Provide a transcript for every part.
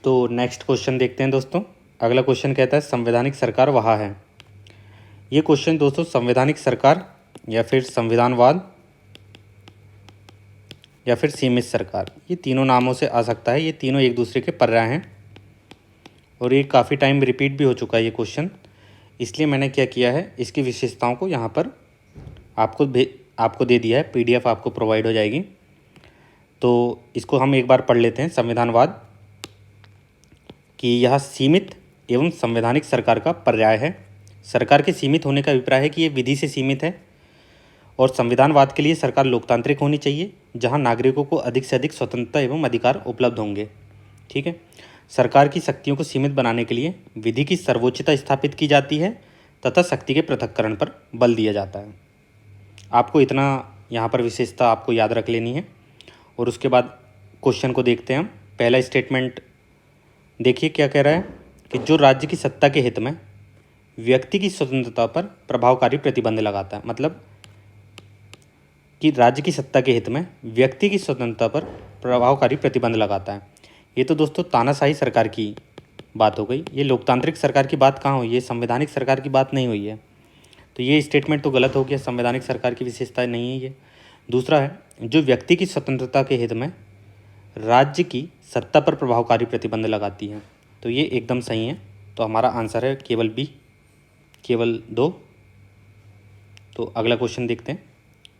तो next question देखते हैं दोस्तों। अगला क्वेश्चन कहता है संवैधानिक सरकार वह है। ये क्वेश्चन दोस्तों संवैधानिक सरकार या फिर संविधानवाद या फिर सीमित सरकार, ये तीनों नामों से आ सकता है। ये तीनों एक दूसरे के पर्याय हैं और ये काफ़ी टाइम रिपीट भी हो चुका है ये क्वेश्चन, इसलिए मैंने क्या किया है, इसकी विशेषताओं को यहाँ पर आपको दे दिया है। पीडीएफ आपको प्रोवाइड हो जाएगी, तो इसको हम एक बार पढ़ लेते हैं। संविधानवाद कि यह सीमित एवं संवैधानिक सरकार का पर्याय है। सरकार के सीमित होने का अभिप्राय है कि ये विधि से सीमित है। और संविधानवाद के लिए सरकार लोकतांत्रिक होनी चाहिए, जहां नागरिकों को अधिक से अधिक स्वतंत्रता एवं अधिकार उपलब्ध होंगे। ठीक है। सरकार की शक्तियों को सीमित बनाने के लिए विधि की सर्वोच्चता स्थापित की जाती है तथा शक्ति के पृथक्करण पर बल दिया जाता है। आपको इतना यहाँ पर विशेषता आपको याद रख लेनी है। और उसके बाद क्वेश्चन को देखते हैं हम। पहला स्टेटमेंट देखिए क्या कह रहा है कि जो राज्य की सत्ता के हित में व्यक्ति की स्वतंत्रता पर प्रभावकारी प्रतिबंध लगाता है, मतलब कि राज्य की सत्ता के हित में व्यक्ति की स्वतंत्रता पर प्रभावकारी प्रतिबंध लगाता है। ये तो दोस्तों तानाशाही सरकार की बात हो गई। ये लोकतांत्रिक सरकार की बात कहाँ हुई है, संवैधानिक सरकार की बात नहीं हुई है। तो ये स्टेटमेंट तो गलत हो गया, संवैधानिक सरकार की विशेषता नहीं है ये। दूसरा है जो व्यक्ति की स्वतंत्रता के हित में राज्य की सत्ता पर प्रभावकारी प्रतिबंध लगाती है, तो ये एकदम सही है। तो हमारा आंसर है केवल बी, केवल 2। तो अगला क्वेश्चन देखते हैं।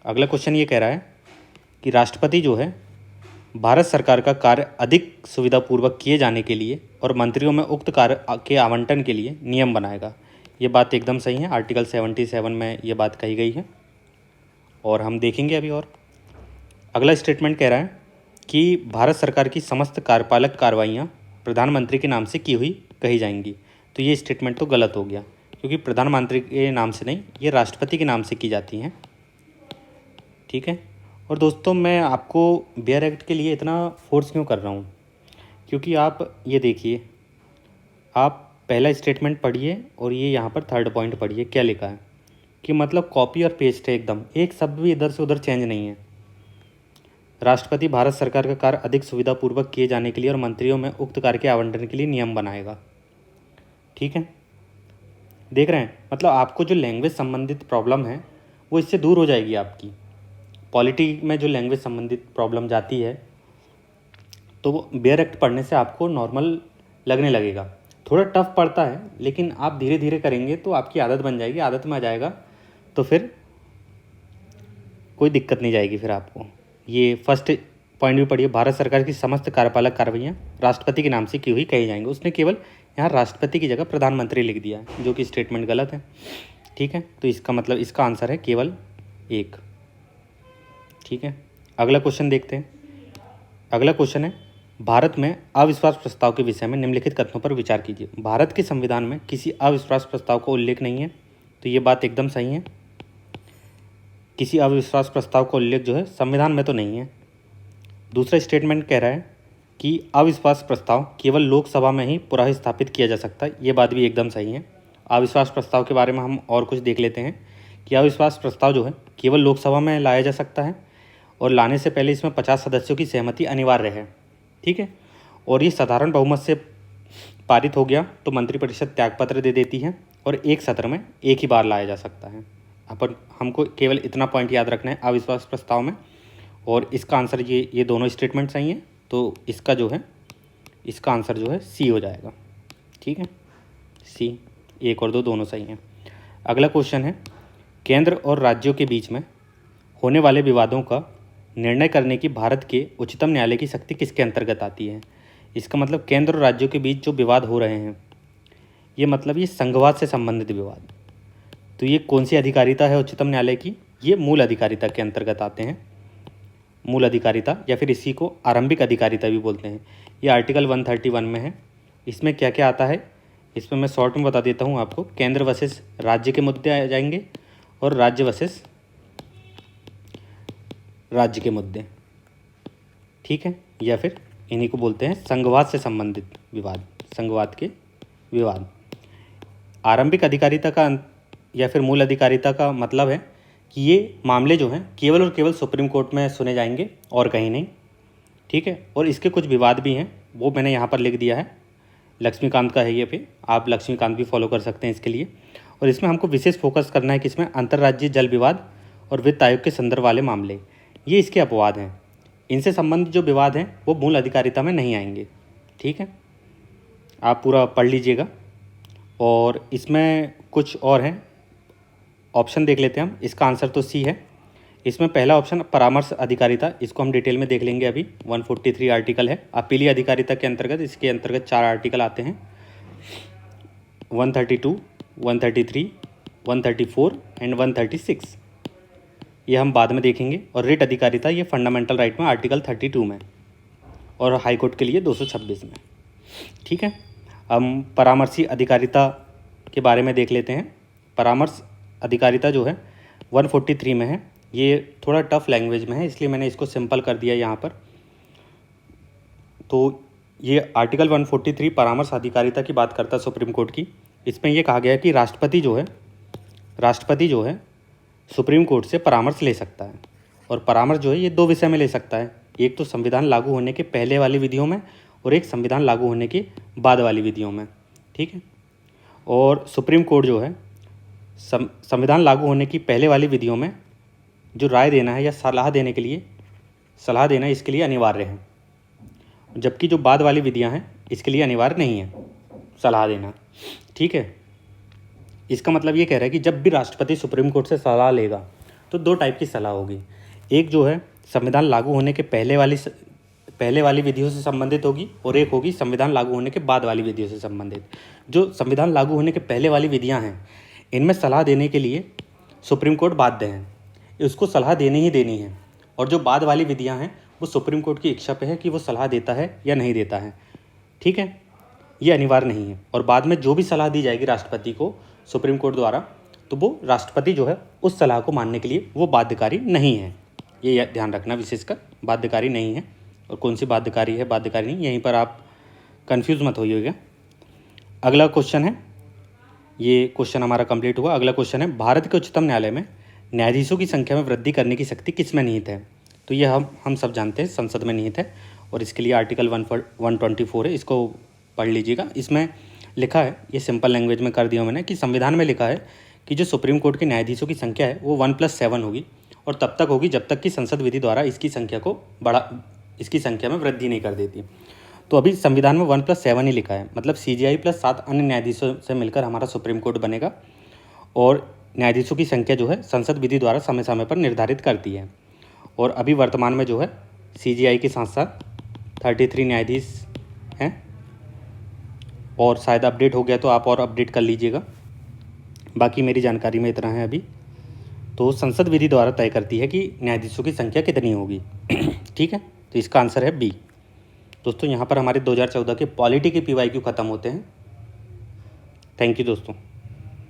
अगला क्वेश्चन ये कह रहा है कि राष्ट्रपति जो है भारत सरकार का कार्य अधिक सुविधापूर्वक किए जाने के लिए और मंत्रियों में उक्त कार्य के आवंटन के लिए नियम बनाएगा। ये बात एकदम सही है। आर्टिकल 77 में ये बात कही गई है और हम देखेंगे अभी। और अगला स्टेटमेंट कह रहा है कि भारत सरकार की समस्त कार्यपालक कार्रवाइयाँ प्रधानमंत्री के नाम से की हुई कही जाएंगी। तो ये स्टेटमेंट तो गलत हो गया, क्योंकि प्रधानमंत्री के नाम से नहीं, ये राष्ट्रपति के नाम से की जाती हैं। ठीक है। और दोस्तों मैं आपको बेयर एक्ट के लिए इतना फोर्स क्यों कर रहा हूँ, क्योंकि आप ये देखिए, आप पहला स्टेटमेंट पढ़िए और ये यहाँ पर थर्ड पॉइंट पढ़िए क्या लिखा है कि मतलब कॉपी और पेस्ट है एकदम, एक शब्द भी इधर से उधर चेंज नहीं है। राष्ट्रपति भारत सरकार का कार्य अधिक सुविधापूर्वक किए जाने के लिए और मंत्रियों में उक्त कार्य के आवंटन के लिए नियम बनाएगा। ठीक है, देख रहे हैं, मतलब आपको जो लैंग्वेज संबंधित प्रॉब्लम है वो इससे दूर हो जाएगी। आपकी पॉलिटी में जो लैंग्वेज संबंधित प्रॉब्लम जाती है तो वो बेयर एक्ट पढ़ने से आपको नॉर्मल लगने लगेगा। थोड़ा टफ पड़ता है, लेकिन आप धीरे धीरे करेंगे तो आपकी आदत बन जाएगी, आदत में आ जाएगा, तो फिर कोई दिक्कत नहीं जाएगी फिर आपको। ये फर्स्ट पॉइंट भी पढ़िए, भारत सरकार की समस्त कार्यपालक कार्रवाइयाँ राष्ट्रपति के नाम से की हुई कही जाएंगी। उसने केवल यहाँ राष्ट्रपति की जगह प्रधानमंत्री लिख दिया है, जो कि स्टेटमेंट गलत है। ठीक है, तो इसका मतलब इसका आंसर है केवल 1। ठीक है, अगला क्वेश्चन देखते हैं। अगला क्वेश्चन है भारत में अविश्वास प्रस्ताव के विषय में निम्नलिखित कथनों पर विचार कीजिए। भारत के संविधान में किसी अविश्वास प्रस्ताव का उल्लेख नहीं है, तो ये बात एकदम सही है। किसी अविश्वास प्रस्ताव का उल्लेख जो है संविधान में तो नहीं है। दूसरा स्टेटमेंट कह रहा है कि अविश्वास प्रस्ताव केवल लोकसभा में ही पुनः स्थापित किया जा सकता है, ये बात भी एकदम सही है। अविश्वास प्रस्ताव के बारे में हम और कुछ देख लेते हैं कि अविश्वास प्रस्ताव जो है केवल लोकसभा में लाया जा सकता है और लाने से पहले इसमें 50 सदस्यों की सहमति अनिवार्य है। ठीक है, और ये साधारण बहुमत से पारित हो गया तो मंत्रिपरिषद त्यागपत्र दे देती है और एक सत्र में एक ही बार लाया जा सकता है। अपन हमको केवल इतना पॉइंट याद रखना है अविश्वास प्रस्ताव में, और इसका आंसर ये दोनों स्टेटमेंट सही हैं, तो इसका जो है इसका आंसर जो है सी हो जाएगा। ठीक है, सी, 1 और 2 दोनों सही हैं। अगला क्वेश्चन है केंद्र और राज्यों के बीच में होने वाले विवादों का निर्णय करने की भारत के उच्चतम न्यायालय की शक्ति किसके अंतर्गत आती है। इसका मतलब केंद्र और राज्यों के बीच जो विवाद हो रहे हैं, ये मतलब ये संघवाद से संबंधित विवाद, तो ये कौन सी अधिकारिता है उच्चतम न्यायालय की, ये मूल अधिकारिता के अंतर्गत आते हैं। मूल अधिकारिता या फिर इसी को आरंभिक अधिकारिता भी बोलते हैं। ये आर्टिकल 131 में है। इसमें क्या क्या आता है, इसमें मैं शॉर्ट में बता देता हूँ आपको। केंद्र वर्सेस राज्य के मुद्दे आ जाएंगे और राज्य वर्सेस राज्य के मुद्दे। ठीक है, या फिर इन्हीं को बोलते हैं संघवाद से संबंधित विवाद, संघवाद के विवाद। आरंभिक अधिकारिता का या फिर मूल अधिकारिता का मतलब है कि ये मामले जो हैं केवल और केवल सुप्रीम कोर्ट में सुने जाएंगे और कहीं नहीं। ठीक है, और इसके कुछ विवाद भी हैं वो मैंने यहाँ पर लिख दिया है। लक्ष्मीकांत का है ये पे, आप लक्ष्मीकांत भी फॉलो कर सकते हैं इसके लिए। और इसमें हमको विशेष फोकस करना है कि इसमें अंतर्राज्यीय जल विवाद और वित्त आयोग के संदर्भ वाले मामले, ये इसके अपवाद हैं। इनसे संबंधित जो विवाद हैं वो मूल अधिकारिता में नहीं आएंगे। ठीक है, आप पूरा पढ़ लीजिएगा। और इसमें कुछ और हैं, ऑप्शन देख लेते हैं हम। इसका आंसर तो सी है। इसमें पहला ऑप्शन परामर्श अधिकारिता, इसको हम डिटेल में देख लेंगे अभी। 143 आर्टिकल है। अपीली अधिकारिता के अंतर्गत इसके अंतर्गत 4 आर्टिकल आते हैं, 132, 133, 134 एंड 136। ये हम बाद में देखेंगे। और रिट अधिकारिता ये फंडामेंटल राइट में आर्टिकल 32 में, और हाई कोर्ट के लिए 226 में। ठीक है, हम परामर्शी अधिकारिता के बारे में देख लेते हैं। परामर्श अधिकारिता जो है 143 में है। ये थोड़ा टफ लैंग्वेज में है, इसलिए मैंने इसको सिंपल कर दिया यहाँ पर। तो ये आर्टिकल 143 परामर्श अधिकारिता की बात करता है सुप्रीम कोर्ट की। इसमें यह कहा गया है कि राष्ट्रपति जो है सुप्रीम कोर्ट से परामर्श ले सकता है। और परामर्श जो है ये 2 विषय में ले सकता है, एक तो संविधान लागू होने के पहले वाली विधियों में, और एक संविधान लागू होने के बाद वाली विधियों में। ठीक है, और सुप्रीम कोर्ट जो है संविधान लागू होने की पहले वाली विधियों में जो राय देना है या सलाह देना इसके लिए अनिवार्य है, जबकि जो बाद वाली विधियां हैं इसके लिए अनिवार्य नहीं है सलाह देना। ठीक है, इसका मतलब ये कह रहा है कि जब भी राष्ट्रपति सुप्रीम कोर्ट से सलाह लेगा तो 2 टाइप की सलाह होगी। एक जो है संविधान लागू होने के पहले वाली विधियों से संबंधित होगी, और एक होगी संविधान लागू होने के बाद वाली विधियों से संबंधित। जो संविधान लागू होने के पहले वाली विधियां हैं, इनमें सलाह देने के लिए सुप्रीम कोर्ट बाध्य है, उसको सलाह देनी ही देनी है। और जो बाद वाली विधियां हैं वो सुप्रीम कोर्ट की इच्छा पे है कि वो सलाह देता है या नहीं देता है। ठीक है, ये अनिवार्य नहीं है। और बाद में जो भी सलाह दी जाएगी राष्ट्रपति को सुप्रीम कोर्ट द्वारा, तो वो राष्ट्रपति जो है उस सलाह को मानने के लिए वो बाध्यकारी नहीं है। ये ध्यान रखना, विशेषकर बाध्यकारी नहीं है। और कौन सी बाध्यकारी है, बाध्यकारी नहीं, यहीं पर आप कंफ्यूज मत होइएगा। अगला क्वेश्चन है, ये क्वेश्चन हमारा कंप्लीट हुआ। अगला क्वेश्चन है, भारत के उच्चतम न्यायालय में न्यायाधीशों की संख्या में वृद्धि करने की शक्ति किस में निहित है? तो ये हम सब जानते हैं, संसद में निहित है। और इसके लिए आर्टिकल 124 है, इसको पढ़ लीजिएगा। इसमें लिखा है, ये सिंपल लैंग्वेज में कर दिया मैंने, कि संविधान में लिखा है कि जो सुप्रीम कोर्ट के न्यायाधीशों की संख्या है वो 1+7 होगी, और तब तक होगी जब तक कि संसद विधि द्वारा इसकी संख्या में वृद्धि नहीं कर देती। तो अभी संविधान में 1+7 ही लिखा है, मतलब CJI प्लस 7 अन्य न्यायाधीशों से मिलकर हमारा सुप्रीम कोर्ट बनेगा। और न्यायाधीशों की संख्या जो है संसद विधि द्वारा समय समय पर निर्धारित करती है। और अभी वर्तमान में जो है CJI के साथ साथ 33 न्यायाधीश हैं, और शायद अपडेट हो गया तो आप और अपडेट कर लीजिएगा। बाकी मेरी जानकारी में इतना है अभी। तो संसद विधि द्वारा तय करती है कि न्यायाधीशों की संख्या कितनी होगी। ठीक है, तो इसका आंसर है बी। दोस्तों, यहाँ पर हमारे 2014 के पॉलिटी के PYQ ख़त्म होते हैं। थैंक यू दोस्तों।